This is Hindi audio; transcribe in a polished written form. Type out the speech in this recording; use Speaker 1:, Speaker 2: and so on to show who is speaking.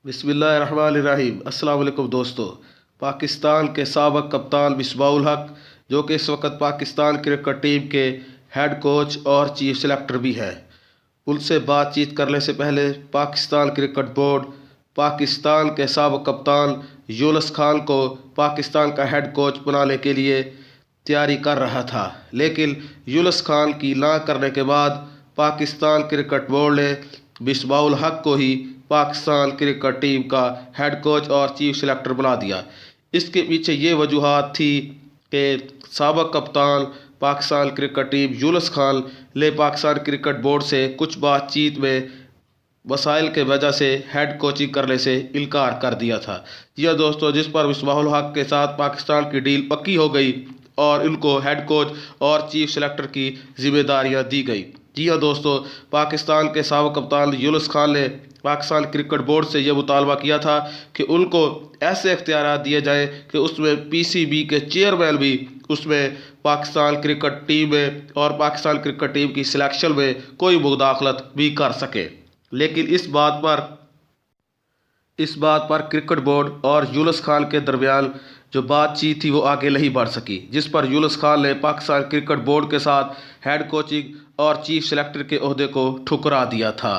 Speaker 1: बिस्मिल्लाहिर्रहमानिर्रहीम। अस्सलाम वालेकुम दोस्तों। पाकिस्तान के साबिक़ कप्तान मिसबाहुल हक, जो कि इस वक्त पाकिस्तान क्रिकेट टीम के हेड कोच और चीफ सेलेक्टर भी हैं, उनसे बातचीत करने से पहले पाकिस्तान क्रिकेट बोर्ड पाकिस्तान के साबिक़ कप्तान यूनुस खान को पाकिस्तान का हेड कोच बनाने के लिए तैयारी कर रहा था, लेकिन यूनुस खान की ना करने के बाद पाकिस्तान क्रिकेट बोर्ड ने मिसबाहुल हक को ही पाकिस्तान क्रिकेट टीम का हेड कोच और चीफ सेलेक्टर बना दिया। इसके पीछे ये वजूहात थी कि साबिक़ कप्तान पाकिस्तान क्रिकेट टीम यूनुस खान ने पाकिस्तान क्रिकेट बोर्ड से कुछ बातचीत में वसाइल के वजह से हेड कोचिंग करने से इनकार कर दिया था। जी हाँ दोस्तों, जिस पर मिसबाहुल हक के साथ पाकिस्तान की डील पक्की हो गई और इनको हेड कोच और चीफ सेलेक्टर की जिम्मेदारियां दी गई। जी हाँ दोस्तों, पाकिस्तान के साबिक़ कप्तान यूनुस खान ने पाकिस्तान क्रिकेट बोर्ड से यह मुतालबा किया था कि उनको ऐसे इख्तियार दिए जाए कि उसमें पीसीबी के चेयरमैन भी उसमें पाकिस्तान क्रिकेट टीम में और पाकिस्तान क्रिकेट टीम की सिलेक्शन में कोई मुदाखलत भी कर सके। लेकिन इस बात पर क्रिकेट बोर्ड और यूनुस खान के दरमियान जो बातचीत थी वो आगे नहीं बढ़ सकी, जिस पर यूनुस खान ने पाकिस्तान क्रिकेट बोर्ड के साथ हेड कोचिंग और चीफ सेलेक्टर के ओहदे को ठुकरा दिया था।